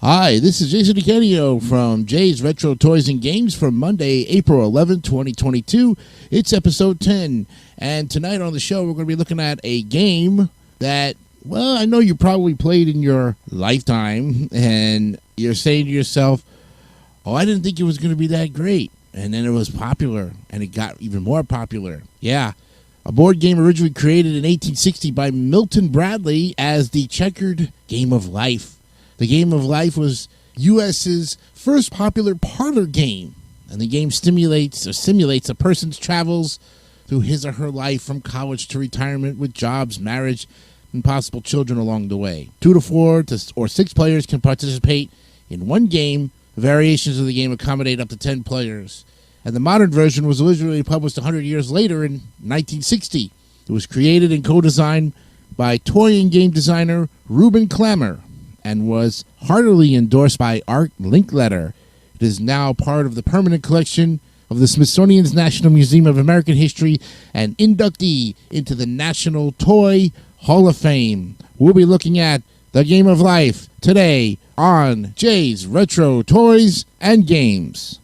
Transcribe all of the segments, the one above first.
Hi, this is Jason DiCanio from Jay's Retro Toys and Games for Monday, April 11, 2022. It's episode 10, and tonight on the show we're going to be looking at a game that, well, I know you probably played in your lifetime, and you're saying to yourself, oh, I didn't think it was going to be that great, and then it was popular, and it got even more popular. Yeah, a board game originally created in 1860 by Milton Bradley as the checkered Game of Life. The Game of Life was U.S.'s first popular parlor game, and the game simulates a person's travels through his or her life from college to retirement with jobs, marriage, and possible children along the way. 2 to 4 or 6 players can participate in one game. Variations of the game accommodate up to 10 players. And the modern version was originally published 100 years later in 1960. It was created and co-designed by toy and game designer Reuben Klammer, and was heartily endorsed by Art Linkletter. It is now part of the permanent collection of the Smithsonian's National Museum of American History and inductee into the National Toy Hall of Fame. We'll be looking at the Game of Life today on Jay's Retro Toys and Games.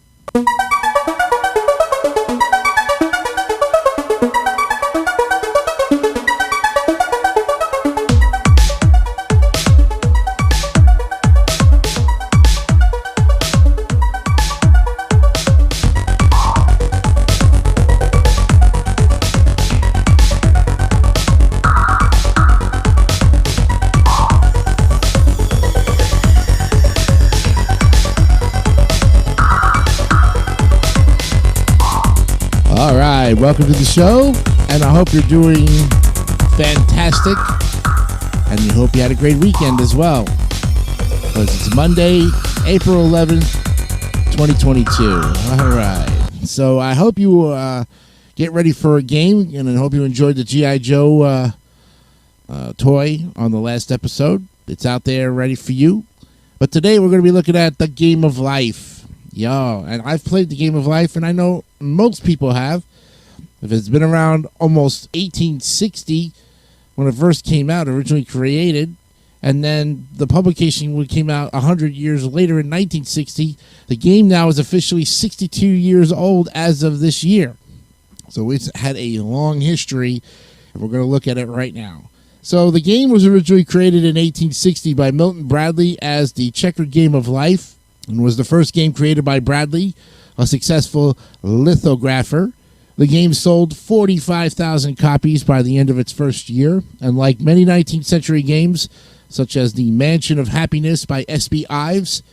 All right, welcome to the show, and I hope you're doing fantastic, and we hope you had a great weekend as well, because it's Monday, April 11th, 2022. All right, so I hope you get ready for a game, and I hope you enjoyed the G.I. Joe toy on the last episode. It's out there ready for you, but today we're going to be looking at the Game of Life. Yo, and I've played the Game of Life, and I know most people have. If it's been around almost 1860 when it first came out, originally created, and then the publication came out 100 years later in 1960, the game now is officially 62 years old as of this year. So it's had a long history, and we're going to look at it right now. So the game was originally created in 1860 by Milton Bradley as the checkered Game of Life, and was the first game created by Bradley, a successful lithographer. The game sold 45,000 copies by the end of its first year, and like many 19th century games, such as The Mansion of Happiness by S.B. Ives,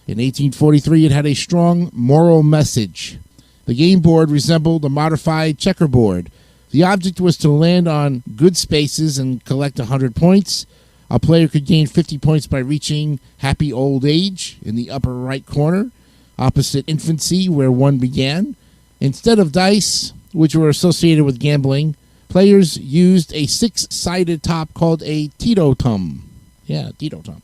in 1843 it had a strong moral message. The game board resembled a modified checkerboard. The object was to land on good spaces and collect 100 points. A player could gain 50 points by reaching Happy Old Age in the upper right corner, opposite infancy where one began. Instead of dice, which were associated with gambling, players used a 6-sided top called a Tito-tum. Yeah, Tito-tum.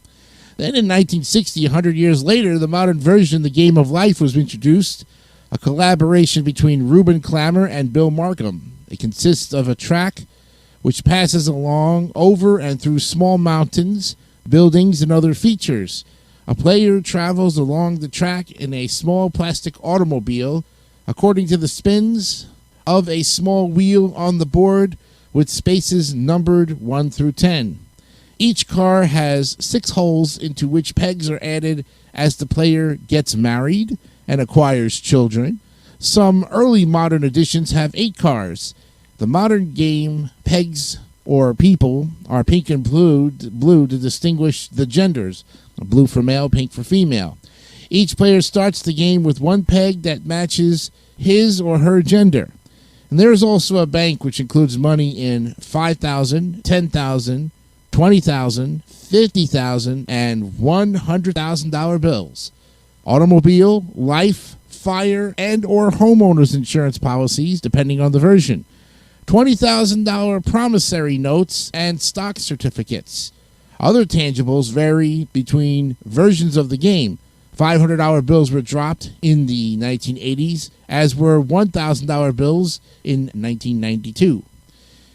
Then in 1960, 100 years later, the modern version, the Game of Life, was introduced, a collaboration between Reuben Klammer and Bill Markham. It consists of a track which passes along, over, and through small mountains, buildings, and other features. A player travels along the track in a small plastic automobile according to the spins of a small wheel on the board with spaces numbered 1 through 10. Each car has 6 holes into which pegs are added as the player gets married and acquires children. Some early modern editions have 8 cars. The modern game pegs or people are pink and blue to distinguish the genders. Blue for male, pink for female. Each player starts the game with 1 peg that matches his or her gender. And there is also a bank which includes money in $5,000, $10,000, $20,000, $50,000, and $100,000 bills. Automobile, life, fire, and or homeowners insurance policies, depending on the version. $20,000 promissory notes and stock certificates. Other tangibles vary between versions of the game. $500 bills were dropped in the 1980s, as were $1,000 bills in 1992.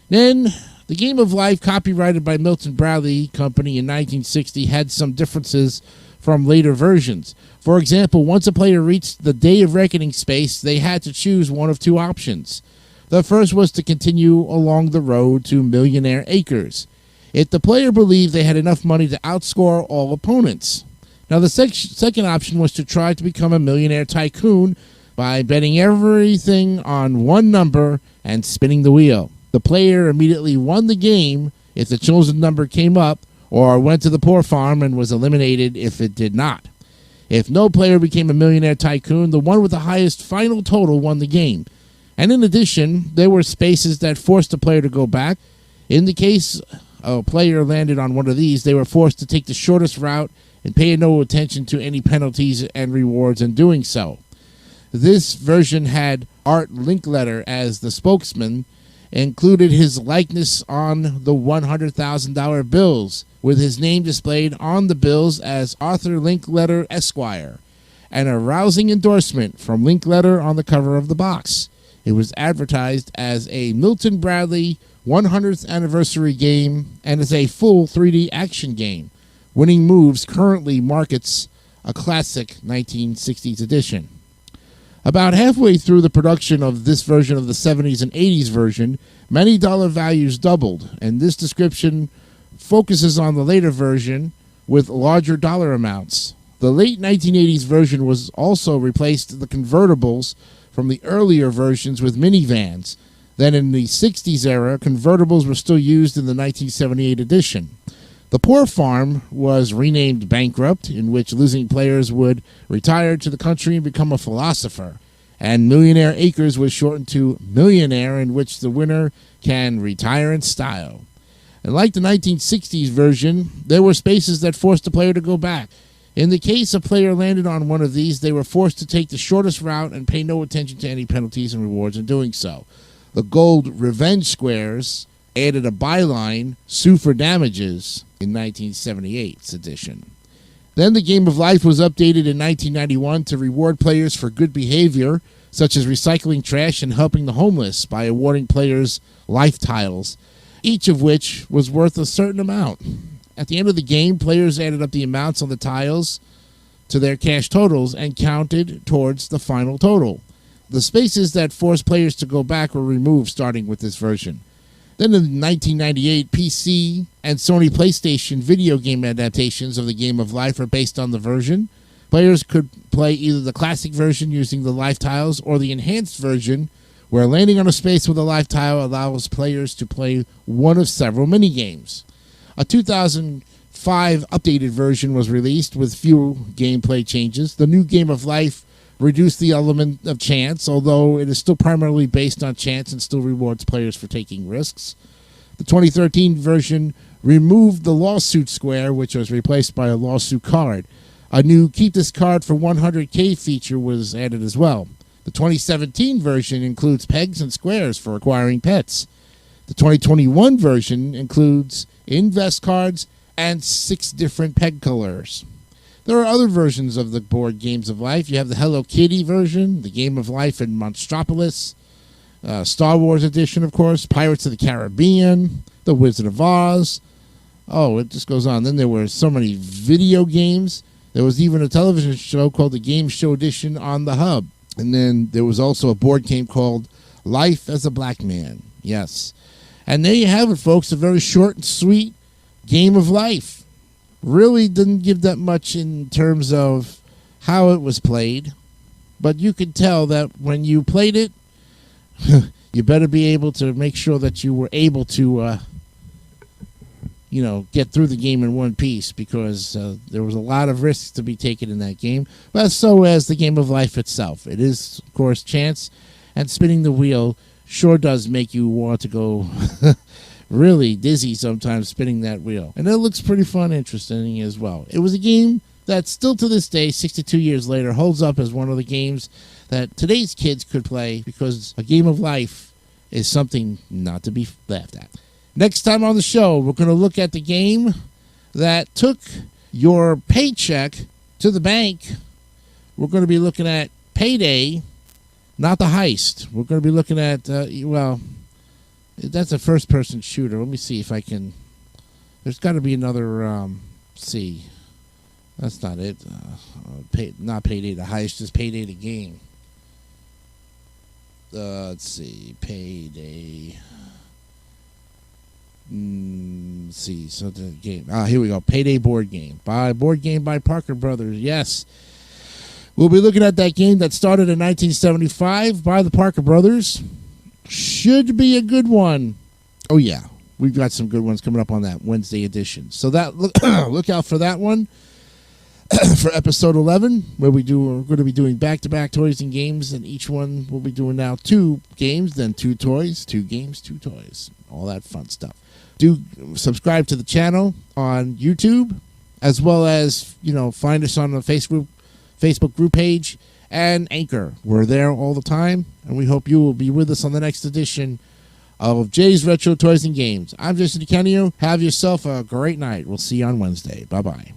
Then The Game of Life, copyrighted by Milton Bradley Company in 1960, had some differences from later versions. For example, once a player reached the Day of Reckoning space, they had to choose one of two options. The first was to continue along the road to Millionaire Acres, if the player believed they had enough money to outscore all opponents. Now, the second option was to try to become a millionaire tycoon by betting everything on one number and spinning the wheel. The player immediately won the game if the chosen number came up, or went to the poor farm and was eliminated if it did not. If no player became a millionaire tycoon, the one with the highest final total won the game. And in addition, there were spaces that forced the player to go back. In the case a player landed on one of these, they were forced to take the shortest route and pay no attention to any penalties and rewards in doing so. This version had Art Linkletter as the spokesman, included his likeness on the $100,000 bills, with his name displayed on the bills as Arthur Linkletter Esquire, and a rousing endorsement from Linkletter on the cover of the box. It was advertised as a Milton Bradley 100th anniversary game and is a full 3D action game. Winning Moves currently markets a classic 1960s edition. About halfway through the production of this version of the 70s and 80s version, many dollar values doubled, and this description focuses on the later version with larger dollar amounts. The late 1980s version was also replaced the convertibles from the earlier versions with minivans. Then in the 60s era, convertibles were still used in the 1978 edition. The Poor Farm was renamed Bankrupt, in which losing players would retire to the country and become a philosopher. And Millionaire Acres was shortened to Millionaire, in which the winner can retire in style. And like the 1960s version, there were spaces that forced the player to go back. In the case a player landed on one of these, they were forced to take the shortest route and pay no attention to any penalties and rewards in doing so. The gold revenge squares added a byline, Sue for Damages, in 1978's edition. Then the Game of Life was updated in 1991 to reward players for good behavior, such as recycling trash and helping the homeless, by awarding players life tiles, each of which was worth a certain amount. At the end of the game, players added up the amounts on the tiles to their cash totals and counted towards the final total. The spaces that forced players to go back were removed starting with this version. Then in 1998, PC and Sony PlayStation video game adaptations of the Game of Life are based on the version. Players could play either the classic version using the life tiles or the enhanced version, where landing on a space with a life tile allows players to play one of several minigames. A 2005 updated version was released with few gameplay changes. The new Game of Life reduced the element of chance, although it is still primarily based on chance and still rewards players for taking risks. The 2013 version removed the lawsuit square, which was replaced by a lawsuit card. A new Keep This Card for 100K feature was added as well. The 2017 version includes pegs and squares for acquiring pets. The 2021 version includes invest cards and 6 different peg colors. There are other versions of the board Games of Life. You have the Hello Kitty version, the Game of Life in Monstropolis, Star Wars edition, of course, Pirates of the Caribbean, The Wizard of Oz. Oh, it just goes on. Then there were so many video games. There was even a television show called the Game Show Edition on the Hub. And then there was also a board game called Life as a Black Man. Yes. And there you have it, folks, a very short and sweet Game of Life. Really didn't give that much in terms of how it was played, but you could tell that when you played it, you better be able to make sure that you were able to, get through the game in one piece, because there was a lot of risks to be taken in that game, but so as the Game of Life itself. It is, of course, chance, and spinning the wheel sure does make you want to go really dizzy sometimes spinning that wheel. And it looks pretty fun and interesting as well. It was a game that still to this day, 62 years later, holds up as one of the games that today's kids could play, because a Game of Life is something not to be laughed at. Next time on the show, we're going to look at the game that took your paycheck to the bank. We're going to be looking at Payday, not the heist. We're going to be looking at, That's a first-person shooter. Let me see if I can. There's got to be another. See, that's not it. Not Payday the Heist, just Payday the Game. Let's see, Payday. Let's see, so the game. Here we go. Payday board game by Parker Brothers. Yes, we'll be looking at that game that started in 1975 by the Parker Brothers. Should be a good one. Oh yeah, we've got some good ones coming up on that Wednesday edition. So that look out for that one for episode 11, where we're going to be doing back-to-back toys and games, and each one we'll be doing now 2 games, then 2 toys, 2 games, 2 toys, all that fun stuff. Do subscribe to the channel on YouTube, as well as find us on the Facebook group page. And Anchor. We're there all the time, and we hope you will be with us on the next edition of Jay's Retro Toys and Games. I'm Jason DeCanio. Have yourself a great night. We'll see you on Wednesday. Bye-bye.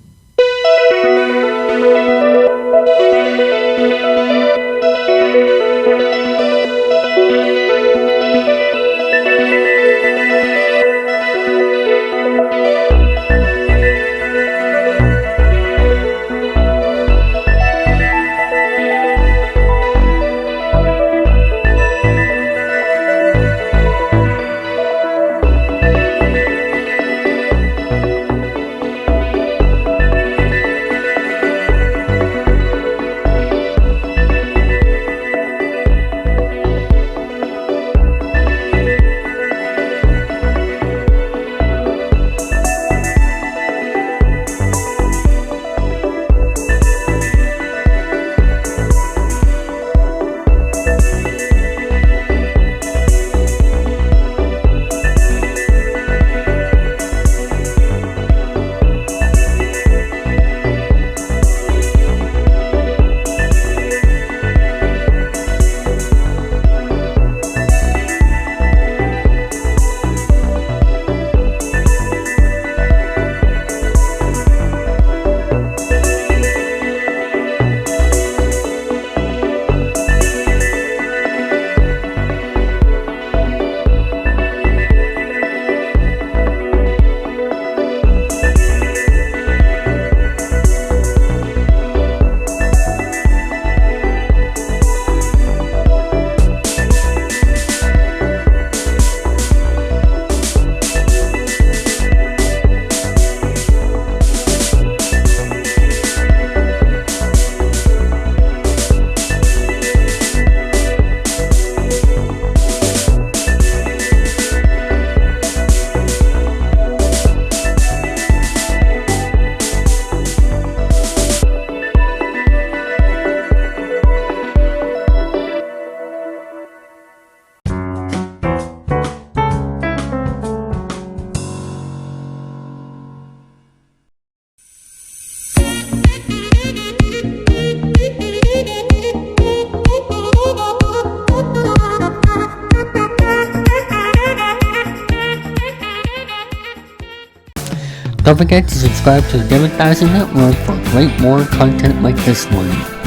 Don't forget to subscribe to the David3000 Network for great more content like this one.